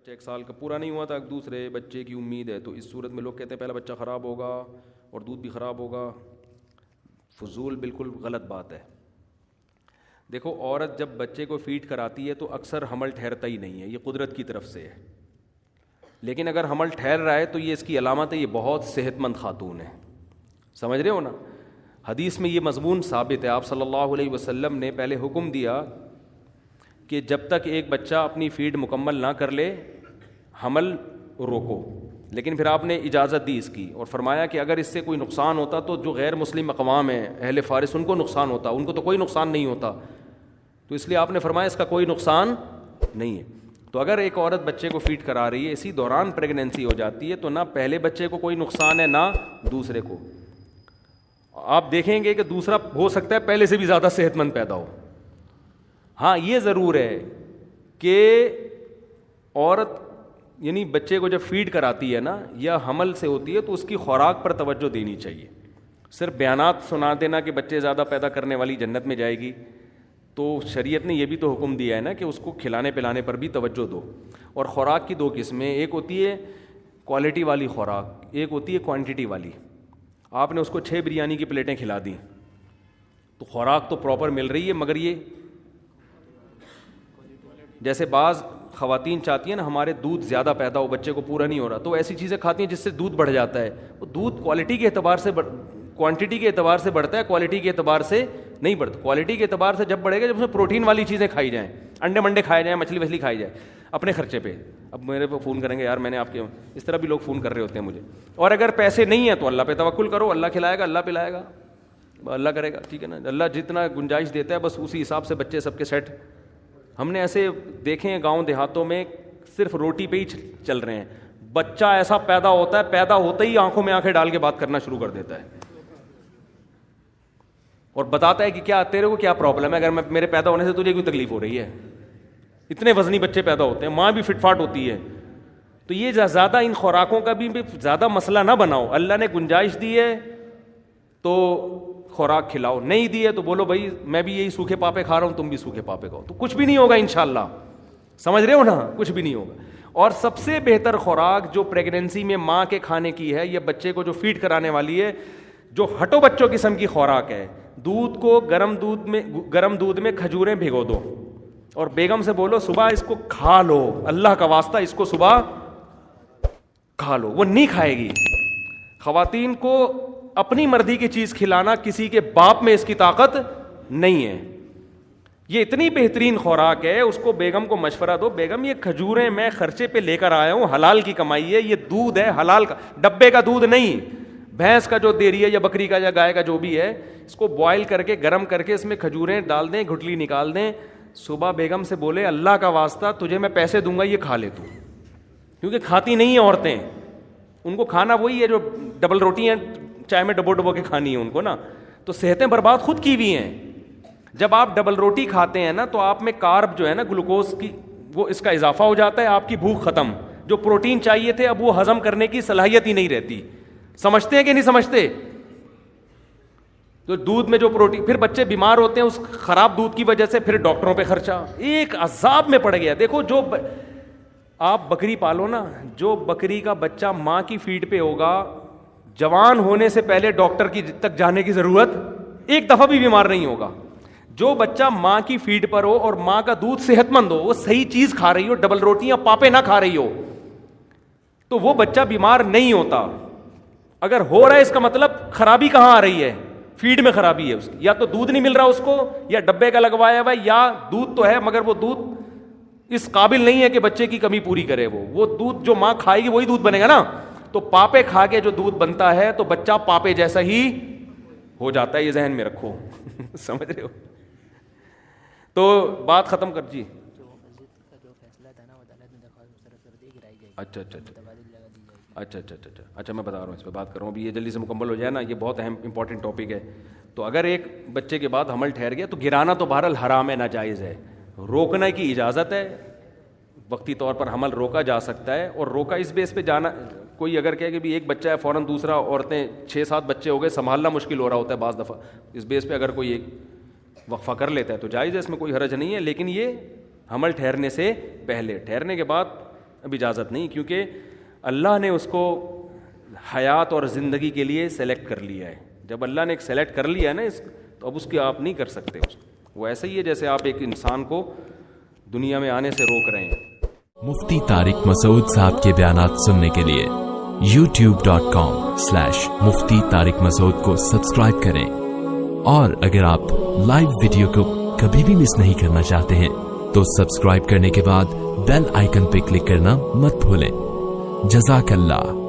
بچہ 1 سال کا پورا نہیں ہوا تھا، دوسرے بچے کی امید ہے، تو اس صورت میں لوگ کہتے ہیں پہلا بچہ خراب ہوگا اور دودھ بھی خراب ہوگا. فضول، بالکل غلط بات ہے. دیکھو عورت جب بچے کو فیڈ کراتی ہے تو اکثر حمل ٹھہرتا ہی نہیں ہے، یہ قدرت کی طرف سے ہے. لیکن اگر حمل ٹھہر رہا ہے تو یہ اس کی علامت ہے، یہ بہت صحت مند خاتون ہے. سمجھ رہے ہو نا؟ حدیث میں یہ مضمون ثابت ہے. آپ صلی اللہ علیہ وسلم نے پہلے حکم دیا کہ جب تک ایک بچہ اپنی فیڈ مکمل نہ کر لے حمل روکو، لیکن پھر آپ نے اجازت دی اس کی اور فرمایا کہ اگر اس سے کوئی نقصان ہوتا تو جو غیر مسلم اقوام ہیں اہل فارس ان کو نقصان ہوتا، ان کو تو کوئی نقصان نہیں ہوتا. تو اس لیے آپ نے فرمایا اس کا کوئی نقصان نہیں ہے. تو اگر ایک عورت بچے کو فیڈ کرا رہی ہے، اسی دوران پریگننسی ہو جاتی ہے، تو نہ پہلے بچے کو کوئی نقصان ہے نہ دوسرے کو. آپ دیکھیں گے کہ دوسرا ہو سکتا ہے پہلے سے بھی زیادہ صحت مند پیدا ہو. ہاں یہ ضرور ہے کہ عورت یعنی بچے کو جب فیڈ کراتی ہے نا یا حمل سے ہوتی ہے تو اس کی خوراک پر توجہ دینی چاہیے. صرف بیانات سنا دینا کہ بچے زیادہ پیدا کرنے والی جنت میں جائے گی، تو شریعت نے یہ بھی تو حکم دیا ہے نا کہ اس کو کھلانے پلانے پر بھی توجہ دو. اور خوراک کی 2 قسمیں، ایک ہوتی ہے کوالٹی والی خوراک، ایک ہوتی ہے کوانٹٹی والی. آپ نے اس کو 6 بریانی کی پلیٹیں کھلا دیں تو خوراک تو پراپر مل رہی ہے، مگر یہ جیسے بعض خواتین چاہتی ہیں نا ہمارے دودھ زیادہ پیدا ہو، بچے کو پورا نہیں ہو رہا، تو ایسی چیزیں کھاتی ہیں جس سے دودھ بڑھ جاتا ہے. وہ دودھ کوالٹی کے اعتبار سے کوانٹٹی کے اعتبار سے بڑھتا ہے، کوالٹی کے اعتبار سے نہیں بڑھتا. کوالٹی کے اعتبار سے جب بڑھے گا جب اس میں پروٹین والی چیزیں کھائی جائیں، انڈے منڈے کھائے جائیں، مچھلی وچھلی کھائی جائے اپنے خرچے پہ. اب میرے پہ فون کریں گے یار میں نے آپ کے، اس طرح بھی لوگ فون کر رہے ہوتے ہیں مجھے. اور اگر پیسے نہیں ہیں تو اللہ پہ توکل کرو، اللہ کھلائے گا، اللہ پلائے گا، اللہ کرے گا. ٹھیک ہے نا؟ اللہ جتنا گنجائش دیتا ہے بس اسی حساب سے بچے سب کے سیٹ. ہم نے ایسے دیکھے ہیں گاؤں دیہاتوں میں صرف روٹی پہ ہی چل رہے ہیں. بچہ ایسا پیدا ہوتا ہے، پیدا ہوتے ہی آنکھوں میں آنکھیں ڈال کے بات کرنا شروع کر دیتا ہے اور بتاتا ہے کہ کیا تیرے کو کیا پرابلم ہے، اگر میرے پیدا ہونے سے تجھے کوئی تکلیف ہو رہی ہے. اتنے وزنی بچے پیدا ہوتے ہیں، ماں بھی فٹ فاٹ ہوتی ہے. تو یہ زیادہ ان خوراکوں کا بھی زیادہ مسئلہ نہ بناؤ. اللہ نے گنجائش دی ہے تو خوراک کھلاؤ، نہیں دی ہے تو بولو بھائی میں بھی یہی سوکھے پاپے کھا رہا ہوں، تم بھی سوکھے پاپے کھاؤ، تو کچھ بھی نہیں ہوگا انشاءاللہ. سمجھ رہے ہو نا؟ کچھ بھی نہیں ہوگا. اور سب سے بہتر خوراک جو پریگننسی میں ماں کے کھانے کی ہے یا بچے کو جو فیڈ کرانے والی ہے، جو ہٹو بچوں قسم کی خوراک ہے، دودھ کو گرم دودھ میں کھجوریں بھگو دو اور بیگم سے بولو صبح اس کو کھا لو، اللہ کا واسطہ اس کو صبح کھا لو. وہ نہیں کھائے گی. خواتین کو اپنی مرضی کی چیز کھلانا کسی کے باپ میں اس کی طاقت نہیں ہے. یہ اتنی بہترین خوراک ہے، اس کو بیگم کو مشورہ دو، بیگم یہ کھجوریں میں خرچے پہ لے کر آیا ہوں، حلال کی کمائی ہے، یہ دودھ ہے حلال کا، ڈبے کا دودھ نہیں، بھینس کا جو دے رہی ہے یا بکری کا یا گائے کا جو بھی ہے، اس کو بوائل کر کے گرم کر کے اس میں کھجوریں ڈال دیں، گھٹلی نکال دیں. صبح بیگم سے بولے اللہ کا واسطہ تجھے میں پیسے دوں گا یہ کھا لے تو. کیونکہ کھاتی نہیں ہیں عورتیں، ان کو کھانا وہی ہے جو ڈبل روٹی ہیں چائے میں ڈبو کے کھانی ہے ان کو نا. تو صحتیں برباد خود کی ہوئی ہیں. جب آپ ڈبل روٹی کھاتے ہیں نا تو آپ میں کارب جو ہے نا گلوکوز کی وہ اس کا اضافہ ہو جاتا ہے، آپ کی بھوک ختم. جو پروٹین چاہیے تھے اب وہ ہضم کرنے کی صلاحیت ہی نہیں رہتی. سمجھتے ہیں کہ نہیں سمجھتے؟ تو دودھ میں جو پروٹین، پھر بچے بیمار ہوتے ہیں اس خراب دودھ کی وجہ سے، پھر ڈاکٹروں پہ خرچہ، ایک عذاب میں پڑ گیا. دیکھو جو آپ بکری پالو نا، جو بکری کا بچہ ماں کی فیڈ پہ ہوگا، جوان ہونے سے پہلے ڈاکٹر کی تک جانے کی ضرورت ایک دفعہ بھی بیمار نہیں ہوگا. جو بچہ ماں کی فیڈ پر ہو اور ماں کا دودھ صحت مند ہو، وہ صحیح چیز کھا رہی ہو، ڈبل روٹیاں پاپے نہ کھا رہی ہو، تو وہ بچہ بیمار نہیں ہوتا. اگر ہو رہا ہے اس کا مطلب خرابی کہاں آ رہی ہے؟ فیڈ میں خرابی ہے اس کی. یا تو دودھ نہیں مل رہا اس کو، یا ڈبے کا لگوایا ہوا ہے، یا دودھ تو ہے مگر وہ دودھ اس قابل نہیں ہے کہ بچے کی کمی پوری کرے. وہ دودھ جو ماں کھائے گی وہی دودھ بنے گا نا. تو پاپے کھا کے جو دودھ بنتا ہے تو بچہ پاپے جیسا ہی ہو جاتا ہے. یہ ذہن میں رکھو. سمجھ رہے ہو؟ تو بات ختم کر جی. اچھا میں بتا رہا ہوں، اس پہ بات کر رہا ہوں ابھی، یہ جلدی سے مکمل ہو جائے نا، یہ بہت اہم امپورٹنٹ ٹاپک ہے. تو اگر ایک بچے کے بعد حمل ٹھہر گیا تو گرانا تو بہرحال حرام ہے، ناجائز ہے. روکنے کی اجازت ہے، وقتی طور پر حمل روکا جا سکتا ہے. اور روکا اس بیس پہ جانا، کوئی اگر کہے کہ بھی ایک بچہ ہے فوراً دوسرا، عورتیں 6-7 بچے ہو گئے، سنبھالنا مشکل ہو رہا ہوتا ہے بعض دفعہ، اس بیس پہ اگر کوئی ایک وقفہ کر لیتا ہے تو جائز ہے، اس میں کوئی حرج نہیں ہے. لیکن یہ حمل ٹھہرنے سے پہلے، ٹھہرنے کے بعد اب اجازت نہیں، کیونکہ اللہ نے اس کو حیات اور زندگی کے لیے سلیکٹ کر لیا ہے. جب اللہ نے ایک سلیکٹ کر لیا ہے نا تو اب اس کی آپ نہیں کر سکتے اس کو. وہ ایسا ہی ہے جیسے آپ ایک انسان کو دنیا میں آنے سے روک رہے ہیں. مفتی طارق مسعود صاحب کے بیانات سننے کے لیے youtube.com/مفتی طارق مسعود کو سبسکرائب کریں، اور اگر آپ لائیو ویڈیو کو کبھی بھی مس نہیں کرنا چاہتے ہیں تو سبسکرائب کرنے کے بعد بیل آئیکن پہ کلک کرنا مت بھولیں. جزاک اللہ.